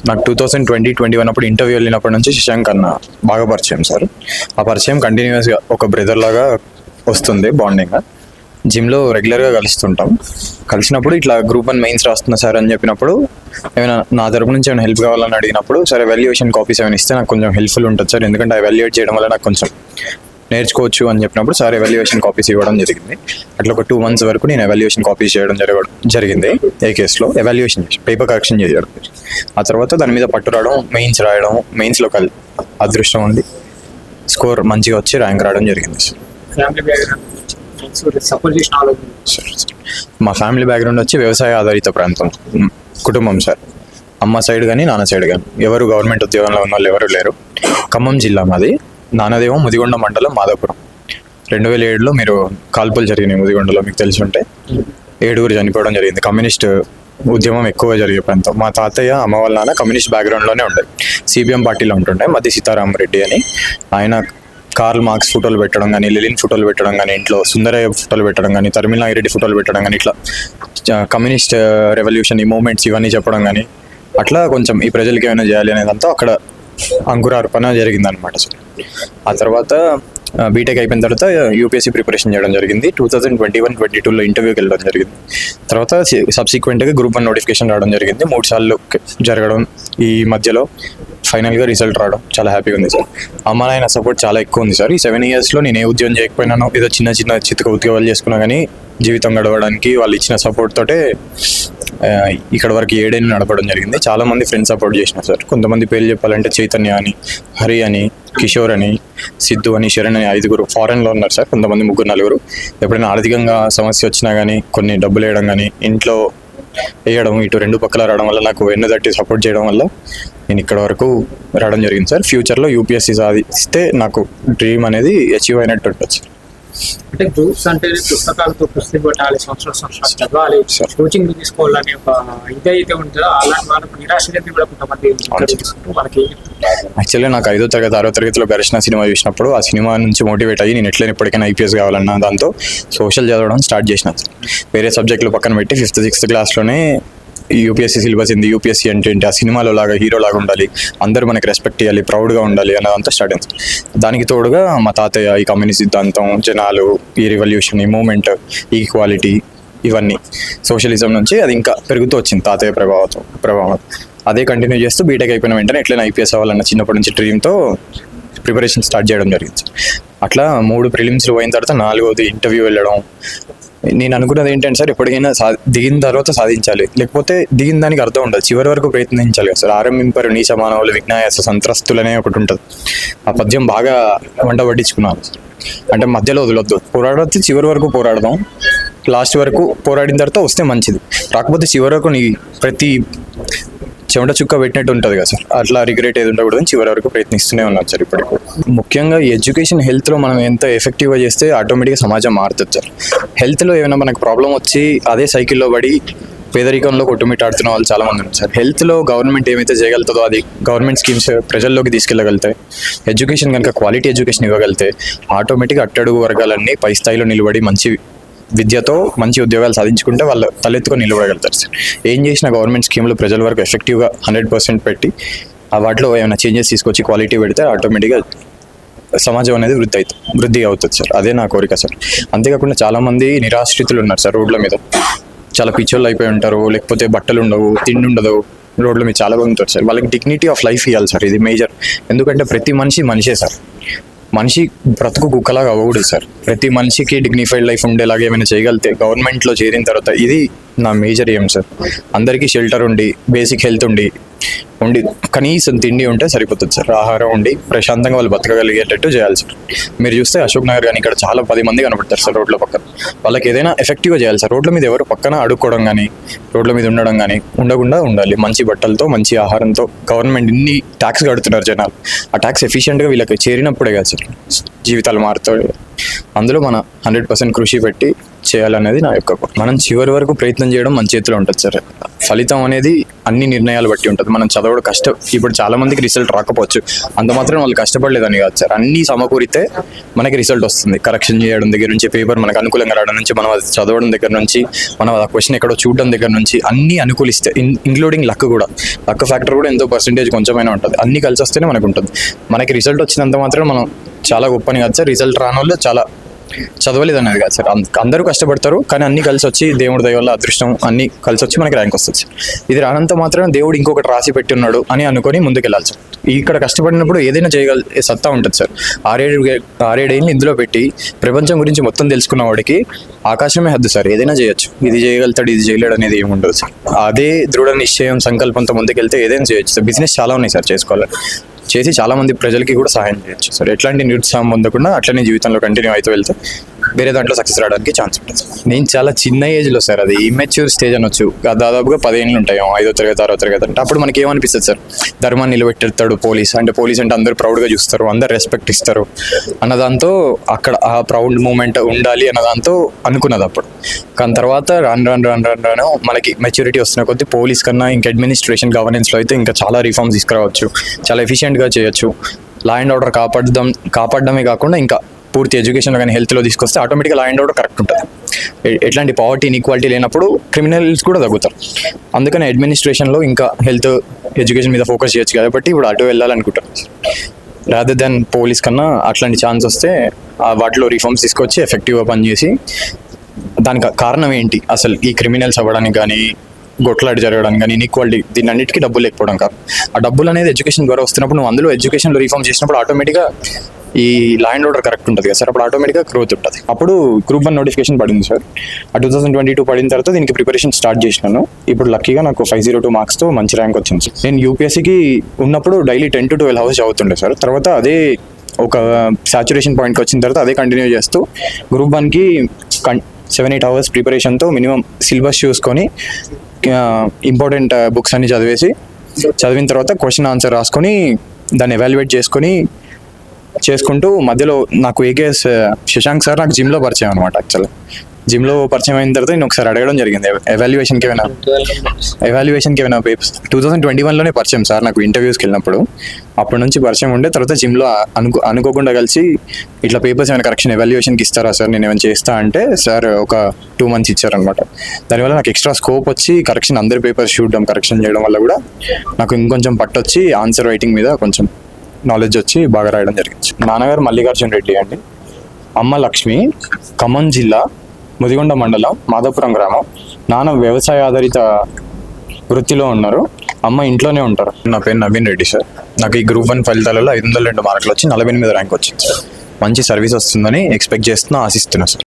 నాకు 2020-21 అప్పుడు ఇంటర్వ్యూ వెళ్ళినప్పటి నుంచి శశాంక్ అన్న బాగా పరిచయం సార్. ఆ పరిచయం కంటిన్యూస్గా ఒక బ్రదర్ లాగా వస్తుంది బాండింగ్గా. జిమ్లో రెగ్యులర్గా కలుస్తుంటాం. కలిసినప్పుడు ఇట్లా గ్రూప్ 1 మెయిన్స్ రాస్తున్నా సార్ అని చెప్పినప్పుడు ఏమైనా నా తరపు నుంచి ఏమైనా హెల్ప్ కావాలని అడిగినప్పుడు సరే ఎవాల్యుయేషన్ కాపీస్ ఏమైనా ఇస్తే నాకు కొంచెం హెల్ప్ఫుల్ ఉంటుంది సార్, ఎందుకంటే ఎవాల్యుయేట్ చేయడం వల్ల నాకు కొంచెం నేర్చుకోవచ్చు అని చెప్పినప్పుడు సార్ ఎవాల్యుయేషన్ కాపీస్ ఇవ్వడం జరిగింది. అట్లా ఒక 2 months వరకు నేను ఎవాల్యుయేషన్ కాపీస్ చేయడం జరిగింది. ఏ కేసులో ఎవాల్యుయేషన్ చేసి పేపర్ కరెక్షన్ చేయడం. ఆ తర్వాత దాని మీద పట్టు రావడం, మెయిన్స్ రాయడం, మెయిన్స్లో అదృష్టం ఉంది స్కోర్ మంచిగా వచ్చి ర్యాంక్ రావడం జరిగింది సార్. మా ఫ్యామిలీ బ్యాక్గ్రౌండ్ వచ్చి వ్యవసాయ ఆధారిత ప్రాంతం కుటుంబం సార్. అమ్మ సైడ్ కానీ నాన్న సైడ్ కానీ ఎవరు గవర్నమెంట్ ఉద్యోగంలో ఉన్న వాళ్ళు ఎవరు లేరు. ఖమ్మం జిల్లా మాది. నాన్నదేమో ముదిగొండ మండలం మాదాపురం. 2007లో మీరు కాల్పులు జరిగినాయి ముదిగొండలో, మీకు తెలిసి ఉంటే 7 చనిపోవడం జరిగింది. కమ్యూనిస్ట్ ఉద్యమం ఎక్కువగా జరిగే ప్రాంతం. మా తాతయ్య అమ్మ వాళ్ళ నాన్న కమ్యూనిస్ట్ బ్యాక్గ్రౌండ్లోనే ఉండే, సిపిఎం పార్టీలో ఉంటుండే. మధ్య సీతారామరెడ్డి అని ఆయన కార్ల్ మార్క్స్ ఫోటోలు పెట్టడం కానీ, లెనిన్ ఫోటోలు పెట్టడం కానీ, ఇంట్లో సుందరయ్య ఫోటోలు పెట్టడం కానీ, తరిమిల్ నాగిరెడ్డి ఫోటోలు పెట్టడం కానీ, ఇట్లా కమ్యూనిస్ట్ రెవల్యూషన్ ఈ మూమెంట్స్ ఇవన్నీ చెప్పడం కానీ, అట్లా కొంచెం ఈ ప్రజలకి ఏమైనా చేయాలి అనేదంతా అక్కడ అంకురార్పణ జరిగిందనమాట సార్. ఆ తర్వాత బీటెక్ అయిపోయిన తర్వాత యూపీఎస్సీ ప్రిపరేషన్ చేయడం జరిగింది. 2021-22లో ఇంటర్వ్యూకి వెళ్ళడం జరిగింది. తర్వాత సబ్సిక్వెంట్గా గ్రూప్ 1 నోటిఫికేషన్ రావడం జరిగింది. 3 సార్లు జరగడం, ఈ మధ్యలో ఫైనల్గా రిజల్ట్ రావడం చాలా హ్యాపీగా ఉంది సార్. అమ్మ నాయన సపోర్ట్ చాలా ఎక్కువ ఉంది సార్. ఈ 7 yearsలో నేను ఏ ఉద్యోగం చేయకపోయినాను, ఏదో చిన్న చితక ఉద్యోగాలు చేసుకున్నా కానీ జీవితం గడవడానికి వాళ్ళు ఇచ్చిన సపోర్ట్ తోటే ఇక్కడ వరకు 7 ఏళ్ళు నడపడం జరిగింది. చాలామంది ఫ్రెండ్స్ సపోర్ట్ చేసినారు సార్. కొంతమంది పేర్లు చెప్పాలంటే చైతన్య అని, హరి అని, కిషోర్ అని, సిద్ధు అని, శరణ్ అని 5 ఫారెన్లో ఉన్నారు సార్. కొంతమంది 3-4. ఎప్పుడైనా ఆర్థికంగా సమస్య వచ్చినా కానీ, కొన్ని డబ్బులు వేయడం కానీ, ఇంట్లో వేయడం, ఇటు 2 పక్కల రావడం వల్ల నాకు వెన్నుదట్టి సపోర్ట్ చేయడం వల్ల నేను ఇక్కడ వరకు రావడం జరిగింది సార్. ఫ్యూచర్లో యూపీఎస్సీ సాధిస్తే నాకు డ్రీమ్ అనేది అచీవ్ అయినట్టు ఉంటుంది. అంటే గ్రూప్స్ అంటే పుస్తకాలతో పుస్తకం పెట్టాలి, సంవత్సరాలు చదవాలి, కోచింగ్ తీసుకోవాలని ఒక ఇదైతే ఉంటుందో అలాంటి వాళ్ళకు నిరాశ కూడా కొంతమంది వాళ్ళకి. యాక్చువల్లీ నాకు 5వ తరగతి 6వ తరగతిలో ఘర్షణ సినిమా చూసినప్పుడు ఆ సినిమా నుంచి మోటివేట్ అయ్యి నేను ఎట్లయినా ఎప్పటికైనా ఐపీఎస్ కావాలన్నా దాంతో సోషల్ చదవడం స్టార్ట్ చేసిన. వేరే సబ్జెక్టులు పక్కన పెట్టి 5th 6th క్లాస్లోనే యూపీఎస్సీ సిలబస్ ఏంది, యూపీఎస్సీ అంటే ఏంటి, ఆ సినిమాలో లాగా హీరో లాగా ఉండాలి, అందరూ మనకి రెస్పెక్ట్ ఇవ్వాలి, ప్రౌడ్గా ఉండాలి అన్నదంతా స్టార్ట్ అయింది. దానికి తోడుగా మా తాతయ్య ఈ కమ్యూనిస్ట్ సిద్ధాంతం, జనాలు, ఈ రివల్యూషన్, ఈ మూమెంట్, ఈక్వాలిటీ, ఇవన్నీ సోషలిజం నుంచి అది ఇంకా పెరుగుతూ వచ్చింది తాతయ్య ప్రభావం. అదే కంటిన్యూ చేస్తూ బీటెక్ అయిపోయిన వెంటనే ఎట్లయినా ఐపీఎస్ అవ్వాలన్న చిన్నప్పటి నుంచి డ్రీమ్తో ప్రిపరేషన్ స్టార్ట్ చేయడం జరిగింది. అట్లా 3 ప్రిలిమ్స్లు పోయిన తర్వాత 4వది ఇంటర్వ్యూ వెళ్ళడం. నేను అనుకున్నది ఏంటంటే సార్, ఎప్పటికైనా దిగిన తర్వాత సాధించాలి, లేకపోతే దిగిన దానికి అర్థం ఉండదు, చివరి వరకు ప్రయత్నించాలి కదా సార్. ఆరంభింపరు నీచ మానవులు విజ్ఞాయాస సంత్రస్తులనే ఒకటి ఉంటుంది. ఆ పద్యం బాగా వంట పట్టించుకున్నాను. అంటే మధ్యలో వదలొద్దు, పోరాడొద్దు, చివరి వరకు పోరాడదాం, లాస్ట్ వరకు పోరాడిన తర్వాత వస్తే మంచిది, రాకపోతే చివరి వరకు నీ ప్రతి చెమట చుక్క పెట్టినట్టు ఉంటుంది కదా సార్. అట్లా రిగ్రెట్ ఏది ఉండకూడదని చివరి వరకు ప్రయత్నిస్తూనే ఉన్నాను సార్. ఇప్పటికి ముఖ్యంగా ఎడ్యుకేషన్ హెల్త్లో మనం ఎంత ఎఫెక్టివ్గా చేస్తే ఆటోమేటిక్గా సమాజం మారుతుంది సార్. హెల్త్లో ఏమైనా మనకు ప్రాబ్లం వచ్చి అదే సైకిల్లో పడి పేదరికంలో కొట్టుమిట్టాడుతున్న వాళ్ళు చాలామంది ఉన్నారు సార్. హెల్త్లో గవర్నమెంట్ ఏమైతే చేయగలుగుతుందో అది గవర్నమెంట్ స్కీమ్స్ ప్రజల్లోకి తీసుకెళ్ళగలితే, ఎడ్యుకేషన్ కనుక క్వాలిటీ ఎడ్యుకేషన్ ఇవ్వగలితే ఆటోమేటిక్గా అట్టడుగు వర్గాలన్నీ పై స్థాయిలో నిలబడి మంచి విద్యతో మంచి ఉద్యోగాలు సాధించుకుంటే వాళ్ళు తలెత్తుకొని నిలబడగలుగుతారు సార్. ఏం చేసినా గవర్నమెంట్ స్కీమ్లు ప్రజల వరకు ఎఫెక్టివ్గా 100% పెట్టి వాటిలో ఏమైనా చేంజెస్ తీసుకొచ్చి క్వాలిటీ పెడితే ఆటోమేటిక్గా సమాజం అనేది వృద్ధి అవుతుంది సార్. అదే నా కోరిక సార్. అంతేకాకుండా చాలామంది నిరాశ్రితులు ఉన్నారు సార్. రోడ్ల మీద చాలా పిచ్చోళ్ళు అయిపోయి ఉంటారు, లేకపోతే బట్టలు ఉండవు, తిండి ఉండదు, రోడ్ల మీద చాలా మంది ఉంటారు సార్. వాళ్ళకి డిగ్నిటీ ఆఫ్ లైఫ్ ఇవ్వాలి సార్. ఇది మేజర్. ఎందుకంటే ప్రతి మనిషే సార్. మనిషి బ్రతుకు కుక్కలాగా అవ్వకూడదు సార్. ప్రతి మనిషికి డిగ్నిఫైడ్ లైఫ్ ఉండేలాగా ఏమైనా చేయగలితే గవర్నమెంట్లో చేరిన తర్వాత ఇది నా మేజర్ ఏం సార్. అందరికీ షెల్టర్ ఉండి, బేసిక్ హెల్త్ ఉండి కనీసం తిండి ఉంటే సరిపోతుంది సార్. ఆహారం ఉండి ప్రశాంతంగా వాళ్ళు బతకగలిగేటట్టు చేయాలి సార్. మీరు చూస్తే అశోక్ నగర్ కానీ ఇక్కడ చాలా 10 మంది కనబడతారు సార్ రోడ్ల పక్కన. వాళ్ళకి ఏదైనా ఎఫెక్టివ్గా చేయాలి సార్. రోడ్ల మీద ఎవరు పక్కన అడుక్కోవడం కానీ, రోడ్ల మీద ఉండడం కానీ ఉండకుండా ఉండాలి. మంచి బట్టలతో, మంచి ఆహారంతో. గవర్నమెంట్ ఇన్ని ట్యాక్స్ కడుతున్నారు జనాలు. ఆ ట్యాక్స్ ఎఫిషియెంట్గా వీళ్ళకి చేరినప్పుడే కదా సార్ జీవితాలు మారుతాయి. అందులో మన 100% కృషి పెట్టి చేయాలనేది నా యొక్క goal. మనం చివరి వరకు ప్రయత్నం చేయడం మన చేతిలో ఉంటుంది సార్. ఫలితం అనేది అన్ని నిర్ణయాలు బట్టి ఉంటుంది. మనం చదవడం ఇప్పుడు చాలా మందికి రిజల్ట్ రాకపోవచ్చు, అంత మాత్రం వాళ్ళు కష్టపడలేదని కాదు సార్. అన్నీ సమకూరితే మనకి రిజల్ట్ వస్తుంది. కరెక్షన్ చేయడం దగ్గర నుంచి, పేపర్ మనకు అనుకూలంగా రావడం నుంచి, మనం అది చదవడం దగ్గర నుంచి, మనం ఆ క్వశ్చన్ ఎక్కడో చూడడం దగ్గర నుంచి అన్నీ అనుకూలిస్తే, ఇంక్లూడింగ్ లక్ కూడా, లక్ ఫ్యాక్టర్ కూడా ఎంతో పర్సెంటేజ్ కొంచెమైనా ఉంటుంది. అన్నీ కలిసి వస్తేనే మనకు ఉంటుంది. మనకి రిజల్ట్ వచ్చినంత మాత్రం మనం చాలా గొప్పని కాదు సార్. రిజల్ట్ రాని వాళ్ళు చాలా చదవలేదు అనేది కాదు సార్. అందరూ కష్టపడతారు, కానీ అన్ని కలిసి వచ్చి దేవుడి దయ వల్ల అదృష్టం అన్ని కలిసి వచ్చి మనకి ర్యాంక్ వస్తుంది సార్. ఇది రానంత మాత్రం దేవుడు ఇంకొకటి రాసి పెట్టి ఉన్నాడు అని అనుకొని ముందుకు వెళ్ళాలి సార్. ఇక్కడ కష్టపడినప్పుడు ఏదైనా చేయగల సత్తా ఉంటుంది సార్. 6-7 ఏళ్ళు ఇందులో పెట్టి ప్రపంచం గురించి మొత్తం తెలుసుకున్న వాడికి ఆకాశమే హద్దు సార్. ఏదైనా చేయొచ్చు. ఇది చేయగలుగుతాడు, ఇది చేయలేడు అనేది ఏమి ఉండదు సార్. అదే దృఢ నిశ్చయం, సంకల్పంతో ముందుకెళ్తే ఏదైనా చేయొచ్చు సార్. బిజినెస్ చాలా ఉన్నాయి సార్ చేసుకోవాలి, చేసి చాలా మంది ప్రజలకి కూడా సహాయం చేయొచ్చు సార్. ఎట్లాంటి నిరుత్సాహం పొందకుండా అట్లనే జీవితంలో కంటిన్యూ అవుతూ వెళ్తే వేరే దాంట్లో సక్సెస్ రావడానికి ఛాన్స్ ఉంటుంది. నేను చాలా చిన్న ఏజ్లో సార్, అది ఇమ్మెచ్యూర్ స్టేజ్ అనొచ్చు, దాదాపుగా 10 ఏళ్ళు ఉంటాయి, 5వ తరగతి 6వ తరగతి అంటే. అప్పుడు మనకి ఏమనిపిస్తుంది సార్, ధర్మాన్ని నిలబెట్టేస్తాడు పోలీస్ అంటే అందరూ ప్రౌడ్గా చూస్తారు, అందరు రెస్పెక్ట్ ఇస్తారు అన్నదాంతో అక్కడ ఆ ప్రౌడ్ మూమెంట్ ఉండాలి అన్నదాంతో అనుకున్నది అప్పుడు. కానీ తర్వాత రాను మనకి మెచ్యూరిటీ వస్తున్న కొద్దీ పోలీస్ కన్నా ఇంకా అడ్మినిస్ట్రేషన్ గవర్నెన్స్లో అయితే ఇంకా చాలా రిఫార్మ్స్ తీసుకురావచ్చు, చాలా ఎఫిషియెంట్గా చేయొచ్చు. లా అండ్ ఆర్డర్ కాపాడడమే కాకుండా ఇంకా పూర్తి ఎడ్యుకేషన్లో కానీ హెల్త్లో తీసుకొస్తే ఆటోమేటిక్గా లా అండ్ ఆర్డర్ కరెక్ట్ ఉంటుంది. ఎట్లాంటి పావర్టీ ఇన్ఈక్వాలిటీ లేనప్పుడు క్రిమినల్స్ కూడా తగ్గుతారు. అందుకని అడ్మినిస్ట్రేషన్లో ఇంకా హెల్త్ ఎడ్యుకేషన్ మీద ఫోకస్ చేయొచ్చు కాబట్టి ఇప్పుడు అటు వెళ్ళాలనుకుంటాను. రాదర్ దెన్ పోలీస్ కన్నా అట్లాంటి ఛాన్స్ వస్తే వాటిలో రిఫార్మ్స్ తీసుకొచ్చి ఎఫెక్టివ్గా పనిచేసి, దానికి కారణం ఏంటి అసలు ఈ క్రిమినల్స్ అవ్వడానికి కానీ, గొట్లాడి జరగడానికి కానీ, ఇన్ఈక్వాలిటీ, దీని అన్నిటికీ డబ్బులు లేకపోవడం కాదు. ఆ డబ్బులు అనేది ఎడ్యుకేషన్ ద్వారా వస్తున్నప్పుడు నువ్వు అందులో ఎడ్యుకేషన్లో రిఫార్మ్ చేసినప్పుడు ఆటోమేటిక్గా ఈ లా అండ్ ఆర్డర్ కరెక్ట్ ఉంటుంది కదా సార్. అప్పుడు ఆటోమేటిక్గా గ్రోత్ ఉంటుంది. అప్పుడు గ్రూప్ 1 నోటిఫికేషన్ పడింది సార్. ఆ 2022 పడిన తర్వాత దీనికి ప్రిపరేషన్ స్టార్ట్ చేసినాను. ఇప్పుడు లక్కీగా నాకు 502 మార్క్స్తో మంచి ర్యాంక్ వచ్చింది సార్. నేను యూపీఎస్సీకి ఉన్నప్పుడు డైలీ 10 to 12 hours చదువుతుండే సార్. తర్వాత అదే ఒక సాచురేషన్ పాయింట్కి వచ్చిన తర్వాత అదే కంటిన్యూ చేస్తూ గ్రూప్ 1కి 7-8 hours ప్రిపరేషన్తో మినిమం సిలబస్ చూసుకొని ఇంపార్టెంట్ బుక్స్ అన్ని చదివిన తర్వాత క్వశ్చన్ ఆన్సర్ రాసుకొని దాన్ని ఎవాల్యుయేట్ చేసుకుంటూ మధ్యలో నాకు ఏకేఎస్ శశాంక్ సార్ నాకు జిమ్లో పరిచయం అనమాట. యాక్చువల్గా జిమ్లో పరిచయం అయిన తర్వాత నేను ఒకసారి అడగడం జరిగింది, ఎవాల్యుయేషన్కి ఏమైనా పేపర్స్. 2021లోనే పరిచయం సార్ నాకు ఇంటర్వ్యూస్కి వెళ్ళినప్పుడు. అప్పటి నుంచి పరిచయం ఉండే. తర్వాత జిమ్లో అనుకోకుండా కలిసి ఇట్లా పేపర్స్ ఏమైనా కరెక్షన్ ఎవాల్యుయేషన్కి ఇస్తారా సార్, నేను ఏమైనా చేస్తా అంటే సార్ ఒక 2 months ఇచ్చారనమాట. దానివల్ల నాకు ఎక్స్ట్రా స్కోప్ వచ్చి కరెక్షన్ అందరి పేపర్స్ చూడడం, కరెక్షన్ చేయడం వల్ల కూడా నాకు ఇంకొంచెం పట్టొచ్చి ఆన్సర్ రైటింగ్ మీద కొంచెం నాలెడ్జ్ వచ్చి బాగా రాయడం జరిగింది. నాన్నగారు మల్లికార్జున రెడ్డి అండి, అమ్మ లక్ష్మి, ఖమ్మం జిల్లా ముదిగొండ మండలం మాధవపురం గ్రామం. నాన్న వ్యవసాయ ఆధారిత వృత్తిలో ఉన్నారు, అమ్మ ఇంట్లోనే ఉంటారు. నా పేరు నవీన్ రెడ్డి సార్. నాకు ఈ గ్రూప్ 1 ఫలితాలలో 502 మార్కులు వచ్చి 48 ర్యాంక్ వచ్చింది సార్. మంచి సర్వీస్ వస్తుందని ఎక్స్పెక్ట్ ఆశిస్తున్నా సార్.